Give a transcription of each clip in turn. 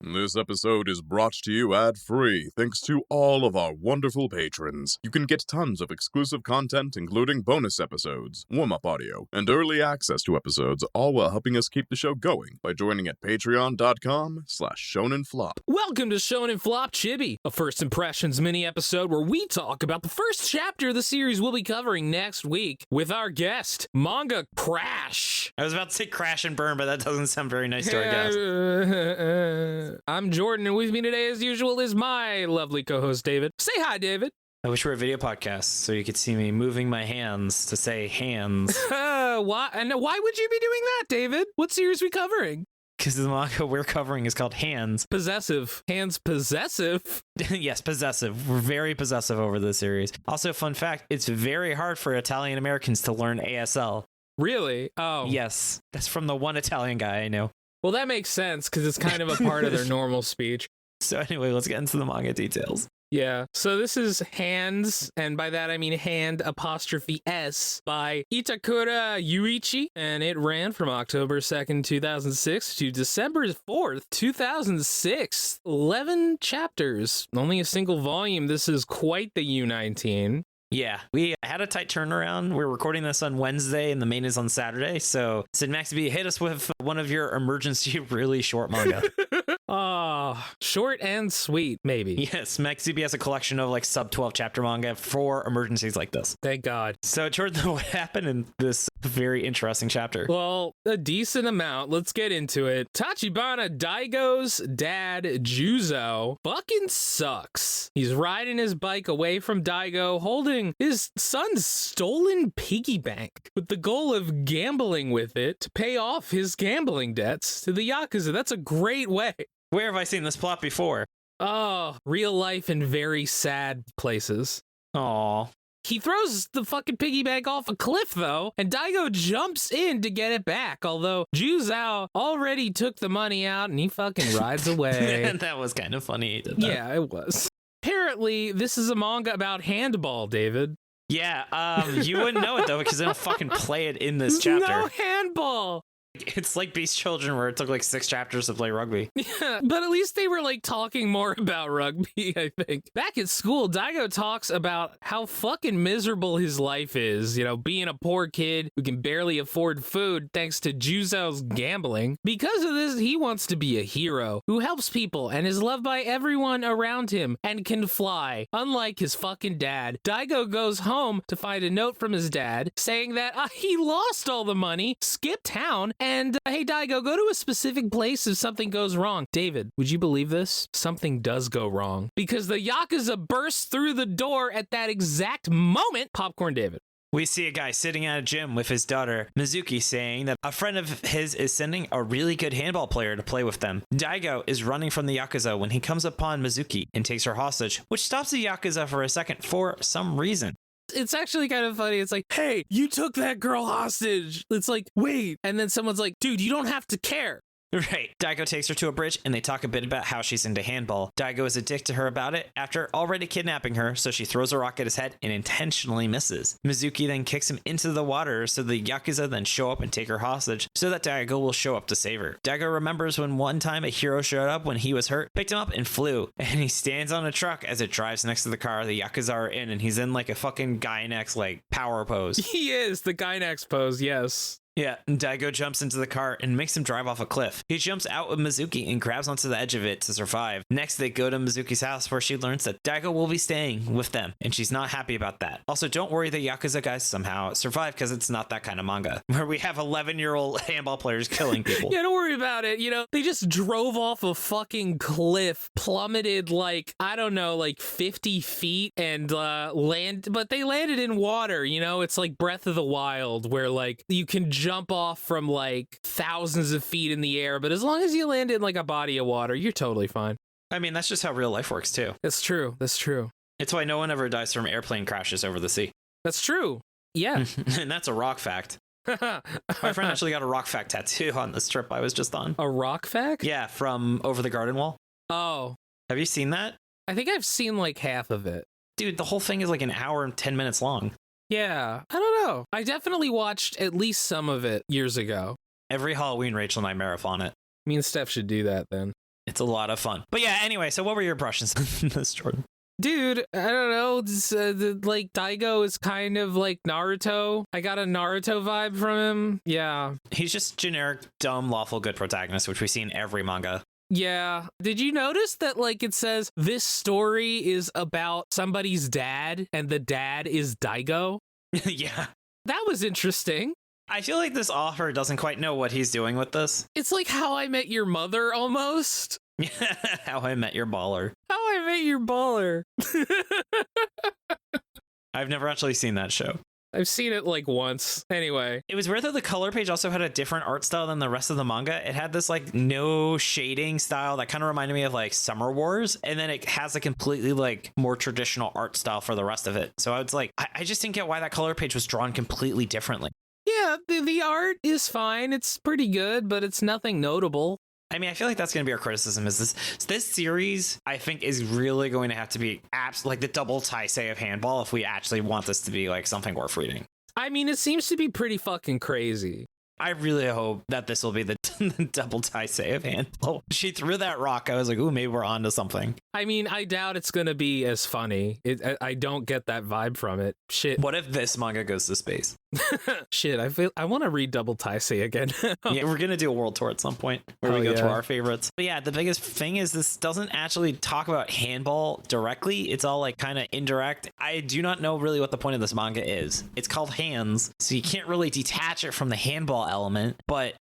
This episode is brought to you ad-free thanks to all of our wonderful patrons. You can get tons of exclusive content, including bonus episodes, warm-up audio, and early access to episodes, all while helping us keep the show going by joining at patreon.com/shonenflop. Welcome to Shonen Flop Chibi, a first impressions mini episode where we talk about the first chapter of the series we'll be covering next week with our guest, Manga Crash. I was about to say crash and burn, but that doesn't sound very nice to our guest. I'm Jordan, and with me today, as usual, is my lovely co-host, David. Say hi, David. I wish we were a video podcast so you could see me moving my hands to say hands. Why would you be doing that, David? What series are we covering? Because the manga we're covering is called Hands. Possessive. Hands possessive? Yes, possessive. We're very possessive over this series. Also, fun fact, it's very hard for Italian Americans to learn ASL. Really? Oh. Yes, that's from the one Italian guy I know. Well, that makes sense because it's kind of a part of their normal speech. So anyway, let's get into the manga details. Yeah, so this is Hands, and by that I mean hand apostrophe S, by Itakura Yuuichi, and it ran from October 2nd, 2006 to December 4th, 2006. 11 chapters, only a single volume. This is quite the U19. Yeah, we had a tight turnaround. We're recording this on Wednesday and the main is on Saturday. So Sid Maxby, hit us with one of your emergency really short manga. Short and sweet, maybe. Yes, Maxby has a collection of like sub 12 chapter manga for emergencies like this. Thank God. So Jordan, what happened in this very interesting chapter? Well, a decent amount. Let's get into it. Tachibana Daigo's dad, Juzo, fucking sucks. He's riding his bike away from Daigo, holding his son's stolen piggy bank with the goal of gambling with it to pay off his gambling debts to the Yakuza. That's a great way. Where have I seen this plot before? Oh, real life in very sad places. Aw. He throws the fucking piggy bank off a cliff, though, and Daigo jumps in to get it back, although Juzao already took the money out and he fucking rides away. That was kind of funny. He did that. Yeah, it was. Apparently, this is a manga about handball, David. Yeah, you wouldn't know it, though, because they don't fucking play it in this chapter. No handball! It's like Beast Children, where it took like 6 chapters to play rugby. Yeah, but at least they were like talking more about rugby, I think. Back at school, Daigo talks about how fucking miserable his life is, being a poor kid who can barely afford food thanks to Juzo's gambling. Because of this, he wants to be a hero who helps people and is loved by everyone around him and can fly, unlike his fucking dad. Daigo goes home to find a note from his dad saying that he lost all the money, skipped town, and hey, Daigo, go to a specific place if something goes wrong. David, would you believe this? Something does go wrong. Because the Yakuza bursts through the door at that exact moment. Popcorn David. We see a guy sitting at a gym with his daughter, Mizuki, saying that a friend of his is sending a really good handball player to play with them. Daigo is running from the Yakuza when he comes upon Mizuki and takes her hostage, which stops the Yakuza for a second for some reason. It's actually kind of funny. It's like, hey, you took that girl hostage. It's like, wait. And then someone's like, dude, you don't have to care. Right. Daigo takes her to a bridge and they talk a bit about how she's into handball. Daigo is a dick to her about it after already kidnapping her, so she throws a rock at his head and intentionally misses. Mizuki then kicks him into the water, so the Yakuza then show up and take her hostage so that Daigo will show up to save her. Daigo remembers when one time a hero showed up when he was hurt, picked him up and flew, and he stands on a truck as it drives next to the car the Yakuza are in, and he's in like a fucking Gainax like power pose. He is the Gainax pose, yes. Yeah, and Daigo jumps into the car and makes him drive off a cliff. He jumps out with Mizuki and grabs onto the edge of it to survive. Next, they go to Mizuki's house where she learns that Daigo will be staying with them, and she's not happy about that. Also, don't worry, the Yakuza guys somehow survive because it's not that kind of manga, where we have 11-year-old handball players killing people. Yeah, don't worry about it. They just drove off a fucking cliff, plummeted like 50 feet and but they landed in water, It's like Breath of the Wild, where like you can jump off from like thousands of feet in the air, but as long as you land in like a body of water, you're totally fine. I mean, that's just how real life works too. That's true. It's why no one ever dies from airplane crashes over the sea. That's true. Yeah. And that's a rock fact. My friend actually got a rock fact tattoo on this trip I was just on. A rock fact? Yeah, from Over the Garden Wall. Oh. Have you seen that? I think I've seen like half of it. Dude, the whole thing is like an hour and 10 minutes long. Yeah, I don't know. I definitely watched at least some of it years ago. Every Halloween, Rachel and I marathon it. Me and Steph should do that then. It's a lot of fun. But yeah, anyway, so what were your impressions of this, Jordan? Dude, I don't know. Like, Daigo is kind of like Naruto. I got a Naruto vibe from him. Yeah. He's just generic, dumb, lawful good protagonist, which we see in every manga. Yeah. Did you notice that, like, it says this story is about somebody's dad and the dad is Daigo? Yeah. That was interesting. I feel like this author doesn't quite know what he's doing with this. It's like How I Met Your Mother almost. How I Met Your Baller. How I Met Your Baller. I've never actually seen that show. I've seen it like once. Anyway. It was weird that the color page also had a different art style than the rest of the manga. It had this like no shading style that kind of reminded me of like Summer Wars. And then it has a completely like more traditional art style for the rest of it. So I was like, I just didn't get why that color page was drawn completely differently. Yeah, the art is fine. It's pretty good, but it's nothing notable. I mean, I feel like that's going to be our criticism is this series, I think, is really going to have to be like the double Taisei of handball if we actually want this to be like something worth reading. I mean, it seems to be pretty fucking crazy. I really hope that this will be the double Taisei of handball. She threw that rock. I was like, ooh, maybe we're on to something. I mean, I doubt it's going to be as funny. I don't get that vibe from it. Shit. What if this manga goes to space? Shit, I want to read Double Taisei again. Yeah, we're going to do a world tour at some point where we go through our favorites. But yeah, the biggest thing is this doesn't actually talk about handball directly. It's all like kind of indirect. I do not know really what the point of this manga is. It's called Hands, so you can't really detach it from the handball element, but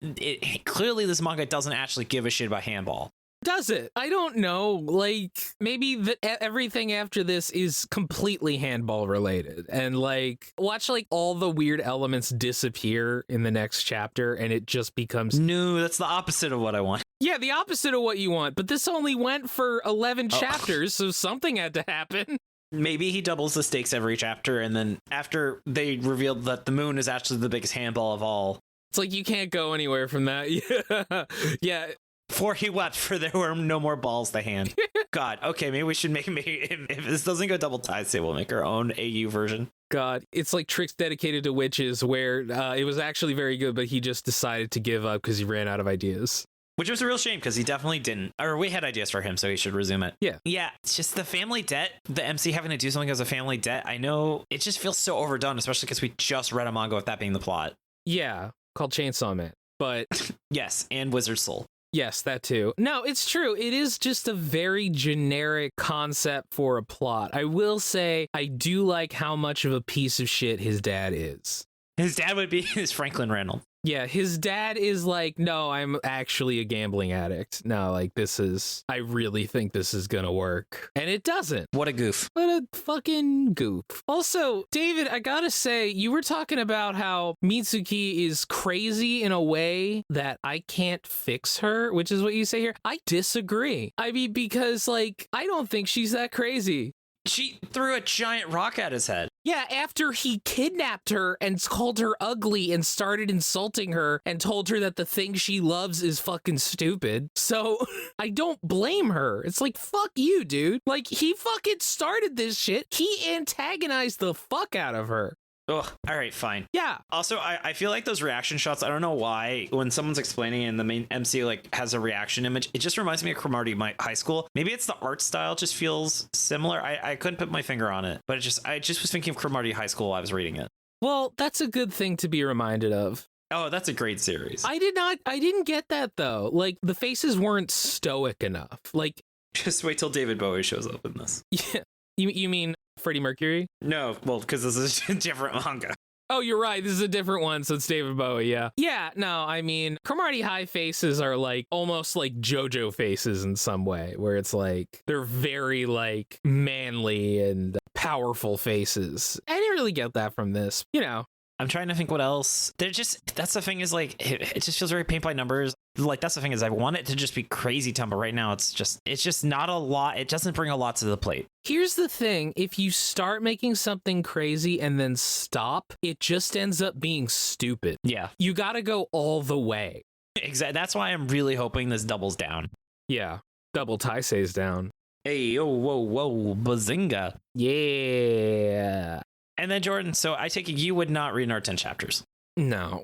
clearly this manga doesn't actually give a shit about handball. Does it? I don't know. Like, maybe everything after this is completely handball related. And, like, watch, like, all the weird elements disappear in the next chapter, and it just becomes... No, that's the opposite of what I want. Yeah, the opposite of what you want. But this only went for 11 chapters, so something had to happen. Maybe he doubles the stakes every chapter, and then after they revealed that the moon is actually the biggest handball of all... It's like, you can't go anywhere from that. Yeah. Yeah. For he wept, for there were no more balls to hand. God, okay, maybe we should if this doesn't go double Taisei, we'll make our own AU version. God, it's like Tricks Dedicated to Witches, where it was actually very good, but he just decided to give up because he ran out of ideas. Which was a real shame because he definitely didn't. Or we had ideas for him, so he should resume it. Yeah. Yeah, it's just the family debt, the MC having to do something as a family debt. I know it just feels so overdone, especially because we just read a manga with that being the plot. Yeah, called Chainsaw Man. But yes, and Wizard Soul. Yes, that too. No, it's true. It is just a very generic concept for a plot. I will say I do like how much of a piece of shit his dad is. His dad would be his Franklin Reynolds. Yeah, his dad is like, no, I'm actually a gambling addict. No, like I really think this is gonna work. And it doesn't. What a goof. What a fucking goof. Also, David, I gotta say, you were talking about how Mitsuki is crazy in a way that I can't fix her, which is what you say here. I disagree. I mean, because, like, I don't think she's that crazy. She threw a giant rock at his head. Yeah, after he kidnapped her and called her ugly and started insulting her and told her that the thing she loves is fucking stupid. So I don't blame her. It's like, fuck you, dude. Like, he fucking started this shit. He antagonized the fuck out of her. Ugh. All right, fine. Yeah. Also, I feel like those reaction shots, I don't know why, when someone's explaining and the main MC like has a reaction image, it just reminds me of Cromartie High School. Maybe it's the art style just feels similar. I couldn't put my finger on it, but I just was thinking of Cromartie High School while I was reading it. Well, that's a good thing to be reminded of. Oh, that's a great series. I didn't get that though. Like, the faces weren't stoic enough. Like, just wait till David Bowie shows up in this. Yeah. You mean Freddie Mercury? No, well, because this is a different manga. Oh, you're right. This is a different one, so it's David Bowie, yeah. Yeah, no, I mean, Cromartie High faces are like almost like JoJo faces in some way, where it's like they're very like manly and powerful faces. I didn't really get that from this, you know. I'm trying to think what else. That's the thing is like, it just feels very paint by numbers. Like, that's the thing is I want it to just be crazy time, but right now it's just not a lot. It doesn't bring a lot to the plate. Here's the thing. If you start making something crazy and then stop, it just ends up being stupid. Yeah. You got to go all the way. Exactly. That's why I'm really hoping this doubles down. Yeah. Double Taisei's down. Hey, oh, whoa, bazinga. Yeah. And then Jordan, so I take it you would not read our 10 chapters. No.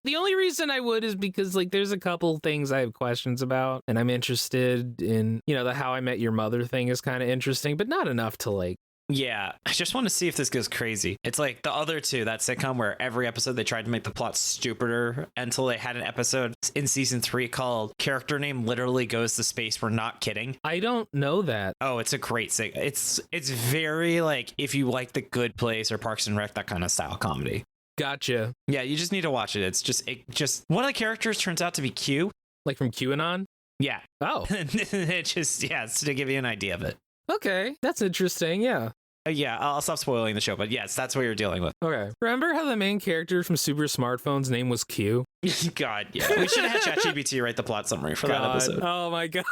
The only reason I would is because, like, there's a couple things I have questions about, and I'm interested in, the How I Met Your Mother thing is kind of interesting, but not enough to, like, Yeah, I just want to see if this goes crazy. It's like the other two, that sitcom where every episode they tried to make the plot stupider until they had an episode in season 3 called Character Name Literally Goes to Space. We're Not Kidding. I don't know that. Oh, it's a great sitcom. It's very like if you like The Good Place or Parks and Rec, that kind of style comedy. Gotcha. Yeah, you just need to watch it. It's just one of the characters turns out to be Q. Like from QAnon? Yeah. Oh. It's to give you an idea of it. Okay, that's interesting, yeah. Yeah, I'll stop spoiling the show, but yes, that's what you're dealing with. Okay. Remember how the main character from Super Smartphone's name was Q? God, yeah. We should have had ChatGPT write the plot summary for that episode. Oh my God.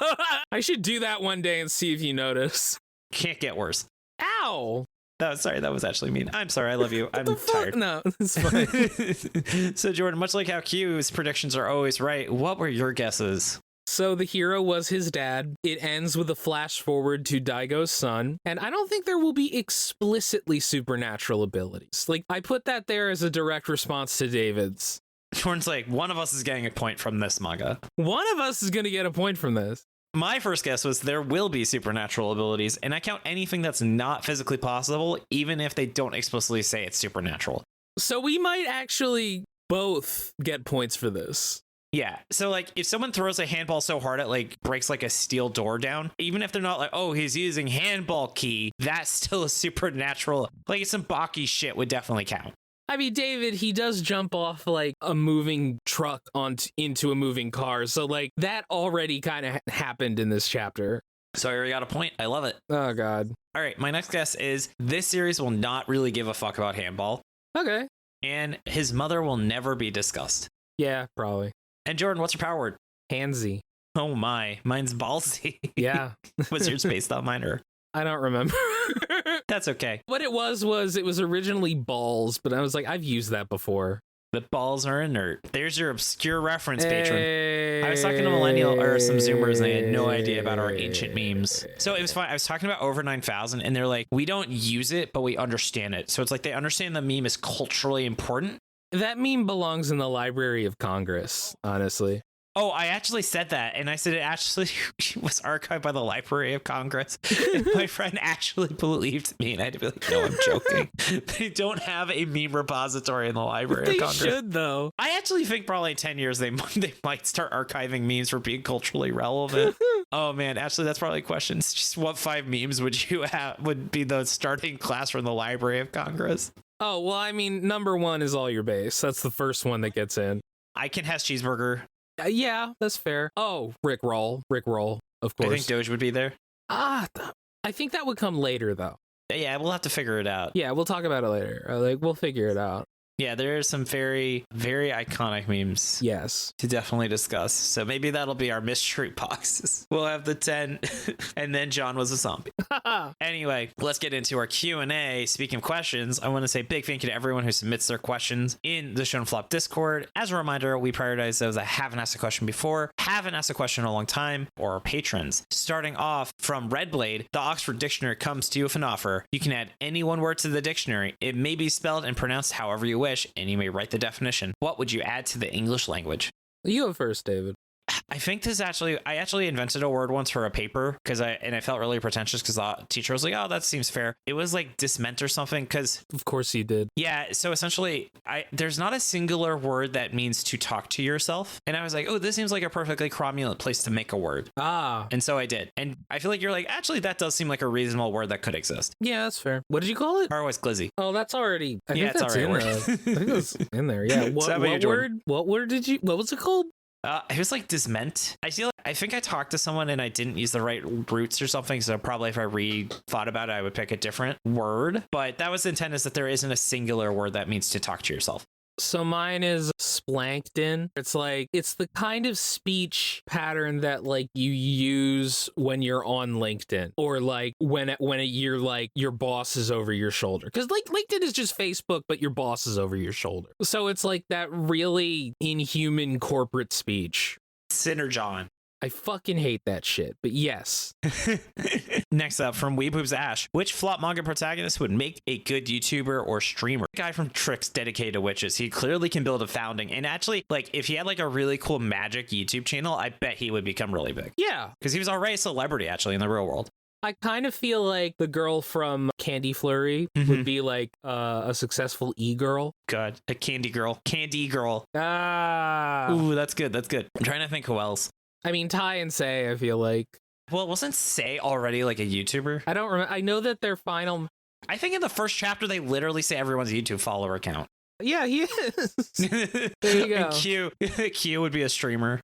I should do that one day and see if you notice. Can't get worse. Ow. Sorry, that was actually mean. I'm sorry, I love you. I'm tired. No, it's fine. So, Jordan, much like how Q's predictions are always right, what were your guesses? So the hero was his dad. It ends with a flash forward to Daigo's son. And I don't think there will be explicitly supernatural abilities. Like, I put that there as a direct response to David's. Jordan's like, one of us is getting a point from this manga. One of us is going to get a point from this. My first guess was there will be supernatural abilities, and I count anything that's not physically possible, even if they don't explicitly say it's supernatural. So we might actually both get points for this. Yeah. So, like, if someone throws a handball so hard it, like, breaks, like, a steel door down, even if they're not like, oh, he's using handball key, that's still a supernatural. Like, some Baki shit would definitely count. I mean, David, he does jump off, like, a moving truck into a moving car. So, like, that already kind of happened in this chapter. So I already got a point. I love it. Oh, God. All right. My next guess is this series will not really give a fuck about handball. Okay. And his mother will never be discussed. Yeah, probably. And Jordan, what's your power word? Handsy. Oh my, mine's ballsy. Yeah. Was yours based on mine or? I don't remember. That's okay. What it was originally balls, but I was like, I've used that before. The balls are inert. There's your obscure reference, Hey. patron. I was talking to millennial or some Zoomers and they had no idea about our ancient memes. So it was fine. I was talking about over 9,000 and they're like, we don't use it, but we understand it. So it's like they understand the meme is culturally important. That meme belongs in the Library of Congress, honestly. Oh, I actually said that, and I said it actually was archived by the Library of Congress. And my friend actually believed me, and I had to be like, no, I'm joking. They don't have a meme repository in the Library of Congress. They should, though. I actually think probably in 10 years they might start archiving memes for being culturally relevant. Oh, man, actually, that's probably a question. It's just what 5 memes would be the starting class from the Library of Congress? Oh, well, I mean, number 1 is all your base. That's the first one that gets in. I can has cheeseburger. Yeah, that's fair. Oh, Rickroll, of course. I think Doge would be there. I think that would come later, though. Yeah, we'll have to figure it out. Yeah, we'll talk about it later. We'll figure it out. Yeah, there are some very, very iconic memes. Yes. To definitely discuss. So maybe that'll be our mystery boxes. We'll have the 10, and then John was a zombie. Anyway, let's get into our Q&A. Speaking of questions, I want to say big thank you to everyone who submits their questions in the Shonen Flop Discord. As a reminder, we prioritize those that haven't asked a question before, haven't asked a question in a long time, or are patrons. Starting off from Redblade, the Oxford Dictionary comes to you with an offer. You can add any one word to the dictionary. It may be spelled and pronounced however you wish, and you may write the definition. What would you add to the English language? You go first, David. I think I actually invented a word once for a paper I felt really pretentious because the teacher was like, oh, that seems fair. It was like disment or something because. Of course you did. Yeah. So essentially there's not a singular word that means to talk to yourself. And I was like, oh, this seems like a perfectly cromulent place to make a word. Ah. And so I did. And I feel like you're like, actually, that does seem like a reasonable word that could exist. Yeah, that's fair. What did you call it? Always glizzy. Oh, that's already. I think it's that's already in word. there. I think that's in there. Yeah. What word? What word did you? What was it called? It was like disment. I think I talked to someone and I didn't use the right roots or something. So probably if I thought about it, I would pick a different word. But that was the intent, is that there isn't a singular word that means to talk to yourself. So mine is splankton. It's like, it's the kind of speech pattern that like you use when you're on LinkedIn, or like when you're like your boss is over your shoulder. Because like LinkedIn is just Facebook, but your boss is over your shoulder. So it's like that really inhuman corporate speech. Synergon. I fucking hate that shit, but yes. Next up, from Weeboob's Ash, which flop manga protagonist would make a good YouTuber or streamer? Guy from Tricks dedicated to witches. He clearly can build a founding. And actually, like, if he had like a really cool magic YouTube channel, I bet he would become really big. Yeah. Because he was already a celebrity, actually, in the real world. I kind of feel like the girl from Candy Flurry would be like a successful e-girl. Good. A candy girl. Candy girl. Ah. Ooh, that's good. That's good. I'm trying to think who else. I mean, Ty and Say, I feel like. Well, wasn't Say already like a YouTuber? I don't remember. I know that their final... I think in the first chapter, they literally say everyone's YouTube follower count. Yeah, he is. There you go. Q would be a streamer.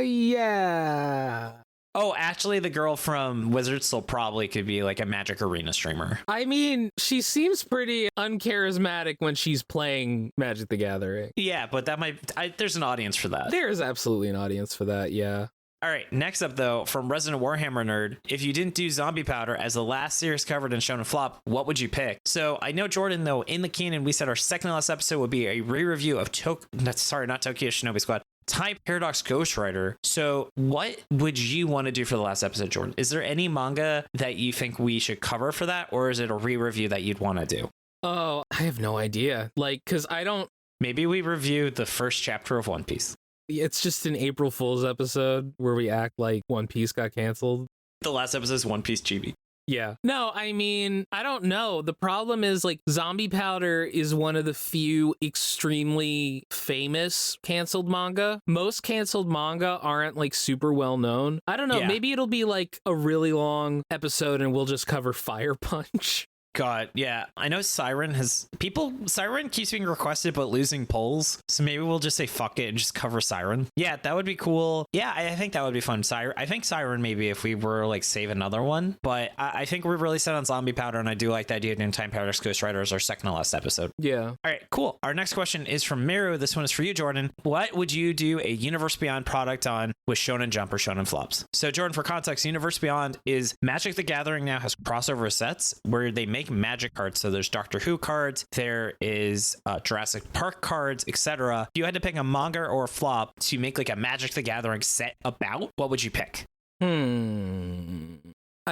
Yeah. Oh, actually, the girl from Wizards still probably could be like a Magic Arena streamer. I mean, she seems pretty uncharismatic when she's playing Magic the Gathering. Yeah, but that there's an audience for that. There is absolutely an audience for that, yeah. All right, next up, though, from Resident Warhammer Nerd, if you didn't do Zombie Powder as the last series covered in Shonen Flop, what would you pick? So I know, Jordan, though, in the canon, we said our second to last episode would be a re-review of not Tokyo Shinobi Squad, Type Paradox Ghostwriter. So what would you want to do for the last episode, Jordan? Is there any manga that you think we should cover for that, or is it a re-review that you'd want to do? Oh, I have no idea. Like, because I don't... Maybe we review the first chapter of One Piece. It's just an April Fool's episode where we act like One Piece got canceled. The last episode is One Piece Chibi. Yeah. No, I mean, I don't know. The problem is, like, Zombie Powder is one of the few extremely famous canceled manga. Most canceled manga aren't, like, super well known. I don't know. Yeah. Maybe it'll be, like, a really long episode and we'll just cover Fire Punch. God, yeah. I know Siren keeps being requested but losing polls. So maybe we'll just say fuck it and just cover Siren. Yeah, that would be cool. Yeah, I think that would be fun. I think Siren maybe if we were like save another one. But I think we're really set on Zombie Powder, and I do like the idea of doing Time Paradox Ghostwriter as our second to last episode. Yeah. All right, cool. Our next question is from Miru. This one is for you, Jordan. What would you do a Universe Beyond product on with Shonen Jump or Shonen Flops? So Jordan, for context, Universe Beyond is Magic the Gathering now has crossover sets where they make Magic cards. So there's Doctor Who cards, there is Jurassic Park cards, etc. If you had to pick a manga or a flop to make like a Magic the Gathering set about, what would you pick? I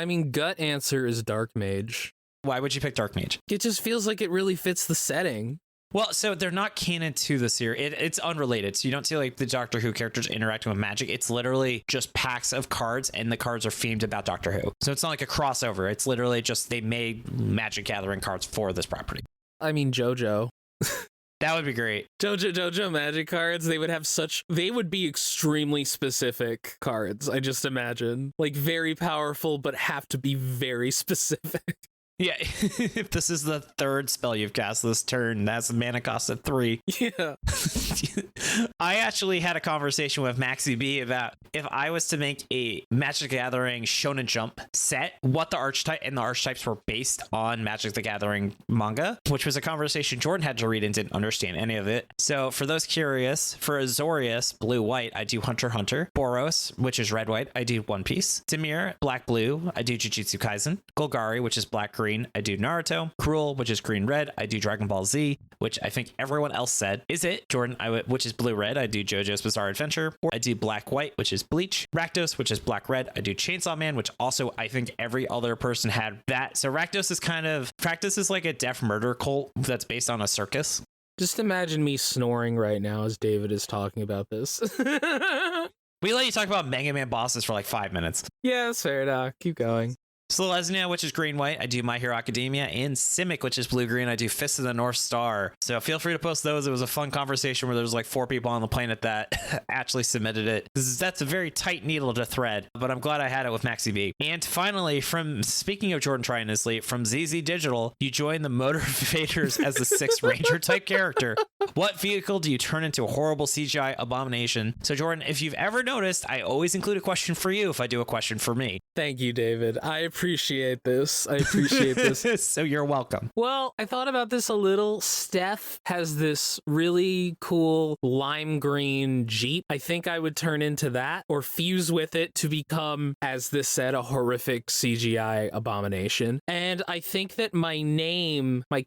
mean, gut answer is Dark Mage. Why would you pick Dark Mage? It just feels like it really fits the setting. Well, so they're not canon to the series. It's unrelated. So you don't see like the Doctor Who characters interacting with magic. It's literally just packs of cards, and the cards are themed about Doctor Who. So it's not like a crossover. It's literally just they made Magic Gathering cards for this property. I mean, JoJo. That would be great. JoJo magic cards, they would be extremely specific cards, I just imagine. Like very powerful, but have to be very specific. Yeah, if this is the third spell you've cast this turn, that's a mana cost of 3. Yeah. I actually had a conversation with Maxi B about if I was to make a Magic the Gathering Shonen Jump set, what the archetype and the archetypes were based on Magic the Gathering manga, which was a conversation Jordan had to read and didn't understand any of it. So for those curious, for Azorius, blue-white, I do Hunter x Hunter. Boros, which is red-white, I do One Piece. Demir, black-blue, I do Jujutsu Kaisen. Golgari, which is black-green, I do Naruto. Cruel, which is green-red, I do Dragon Ball Z, which I think everyone else said. Is it? Jordan, which is blue-red, I do JoJo's Bizarre Adventure. Or I do black-white, which is Bleach. Rakdos, which is black-red, I do Chainsaw Man, which also I think every other person had that. So Rakdos is like a deaf murder cult that's based on a circus. Just imagine me snoring right now as David is talking about this. We let you talk about Mega Man bosses for like 5 minutes. Yeah, that's fair enough. Keep going. Selesnya, which is green-white, I do My Hero Academia, and Simic, which is blue-green, I do Fist of the North Star. So feel free to post those. It was a fun conversation where there was like 4 people on the planet that actually submitted it. That's a very tight needle to thread, but I'm glad I had it with Maxi B. And finally, speaking of Jordan trying to sleep, from ZZ Digital, you join the Motivators as the 6th Ranger type character. What vehicle do you turn into a horrible CGI abomination? So Jordan, if you've ever noticed, I always include a question for you if I do a question for me. Thank you, David. I appreciate this. So you're welcome. Well, I thought about this a little. Steph has this really cool lime green Jeep. I think I would turn into that or fuse with it to become, as this said, a horrific CGI abomination. And I think that my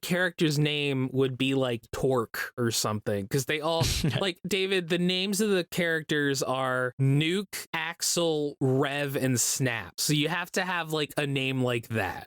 character's name would be like Torque or or something, because they all like, David, the names of the characters are Nuke, Axel, Rev, and Snap. So you have to have like a name like that.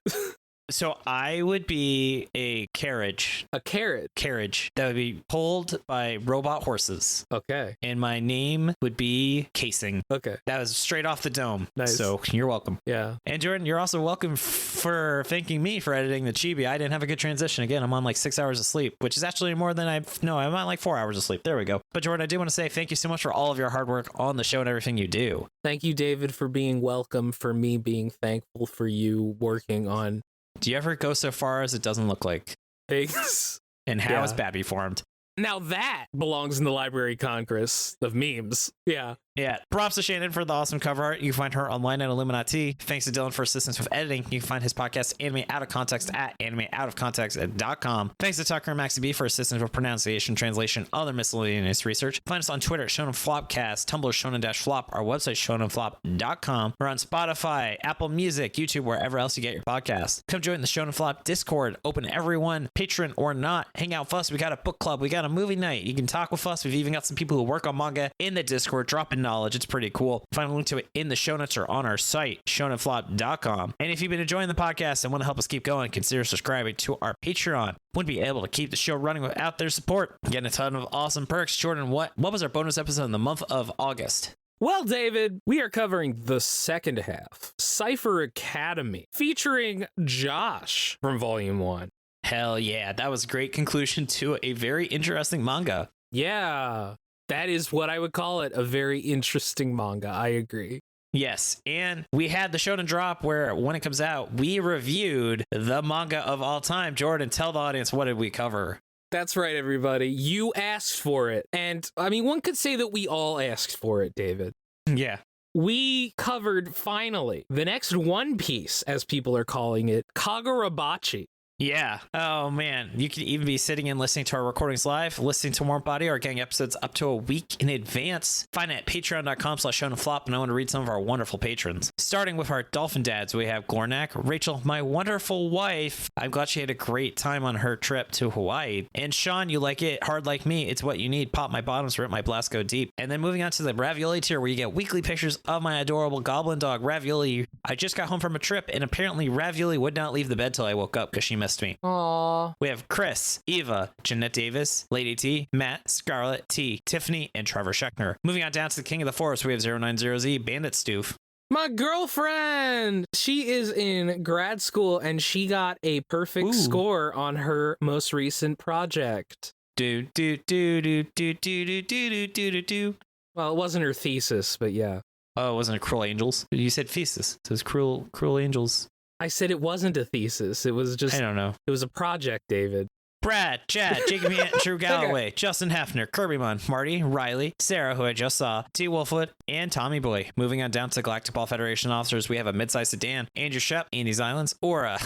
So I would be a carriage. A carrot. Carriage that would be pulled by robot horses. Okay. And my name would be Casing. Okay. That was straight off the dome. Nice. So you're welcome. Yeah. And Jordan, you're also welcome for thanking me for editing the chibi. I didn't have a good transition. Again, I'm on like 6 hours of sleep, which is actually more than I'm on like 4 hours of sleep. There we go. But Jordan, I do want to say thank you so much for all of your hard work on the show and everything you do. Thank you, David, for being welcome, for me being thankful for you working on Do you ever go so far as it doesn't look like? things. And how Yeah. is Babby formed? Now that belongs in the Library of Congress of memes. Yeah. Yeah. Props to Shannon for the awesome cover art. You can find her online at illuminyatea. Thanks to Dylan for assistance with editing. You can find his podcast Anime Out of Context at animeoutofcontext.com. Thanks to Tucker and Maxie B for assistance with pronunciation, translation, other miscellaneous research. Find us on Twitter at Shonen Flopcast, Tumblr Shonen-Flop, our website shonenflop.com. We're on Spotify, Apple Music, YouTube, wherever else you get your podcasts. Come join the Shonen Flop Discord. Open to everyone, patron or not. Hang out with us. We got a book club. We got a movie night. You can talk with us. We've even got some people who work on manga in the Discord dropping knowledge. It's pretty cool. Find a link to it in the show notes or on our site, shonenflop.com. And if you've been enjoying the podcast and want to help us keep going, consider subscribing to our Patreon. Wouldn't be able to keep the show running without their support. Getting a ton of awesome perks. Jordan, what was our bonus episode in the month of August? Well, David, we are covering the second half, Cypher Academy, featuring Josh from Volume 1. Hell yeah, that was a great conclusion to a very interesting manga. Yeah, that is what I would call it, a very interesting manga. I agree. Yes, and we had the Shonen Drop where when it comes out, we reviewed the manga of all time. Jordan, tell the audience, what did we cover? That's right, everybody. You asked for it. And I mean, one could say that we all asked for it, David. Yeah. We covered, finally, the next One Piece, as people are calling it, Kagurabachi. Yeah. Oh, man. You can even be sitting and listening to our recordings live, listening to Warm Body, or getting episodes up to a week in advance. Find it at patreon.com/shonenflop, and I want to read some of our wonderful patrons. Starting with our dolphin dads, we have Gornak, Rachel, my wonderful wife. I'm glad she had a great time on her trip to Hawaii. And Sean, you like it hard like me. It's what you need. Pop my bottoms, rip my blast go deep. And then moving on to the Ravioli tier, where you get weekly pictures of my adorable goblin dog, Ravioli. I just got home from a trip, and apparently Ravioli would not leave the bed till I woke up because she missed me. Aww. We have Chris, Eva, Jeanette Davis, Lady T, Matt, Scarlett, T, Tiffany, and Trevor Scheckner. Moving on down to the King of the Forest, we have 090Z, Bandit Stoof. My girlfriend! She is in grad school, and she got a perfect score on her most recent project. Do, do, do, do, do, do, do, do, do, do, do. Well, it wasn't her thesis, but yeah. Oh, it wasn't a Cruel Angels? You said thesis. It was Cruel Angels. I said it wasn't a thesis. It was just, I don't know. It was a project, David. Brad, Chad, Jacob, Drew Galloway, Justin Hefner, Kirby Munn, Marty, Riley, Sarah, who I just saw, T. Wolfwood, and Tommy Boy. Moving on down to Galactic Ball Federation officers, we have a mid-sized sedan, Andrew Shep, Andy's Islands, Aura,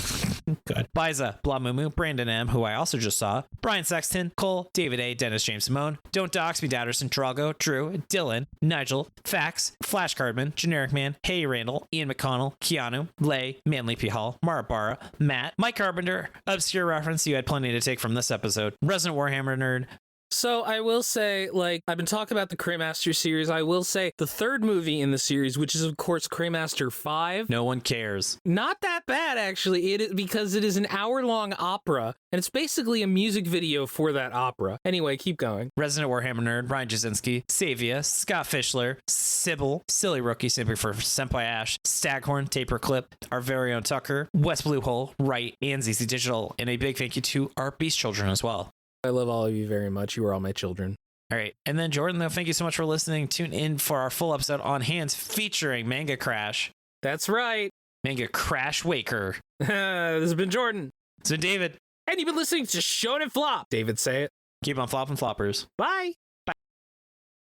good, Biza, Blamumu, Brandon M., who I also just saw, Brian Sexton, Cole, David A., Dennis James Simone, Don't Dox Me Dowderson, Drago, Drew, Dylan, Nigel, Fax, Flash Cardman, Generic Man, Hey Randall, Ian McConnell, Keanu, Lay, Manly P. Hall, Mara Barra, Matt, Mike Carpenter, Obscure Reference, you had plenty to take from this episode, Resident Warhammer Nerd. So I will say, like, I've been talking about the Craymaster series. I will say the third movie in the series, which is, of course, Craymaster 5. No one cares. Not that bad, actually, because it is an hour-long opera, and it's basically a music video for that opera. Anyway, keep going. Resident Warhammer Nerd, Ryan Jasinski, Savia, Scott Fischler, Sybil, Silly Rookie, simply for Senpai Ash, Staghorn, Taper Clip, our very own Tucker, West Blue Hole, Wright, and ZZ Digital, and a big thank you to our Beast Children as well. I love all of you very much. You are all my children. All right. And then, Jordan, though, thank you so much for listening. Tune in for our full episode on Hands featuring Manga Crash. That's right. Manga Crash Waker. This has been Jordan. So, David. And you've been listening to Shonen Flop. David, say it. Keep on flopping floppers. Bye.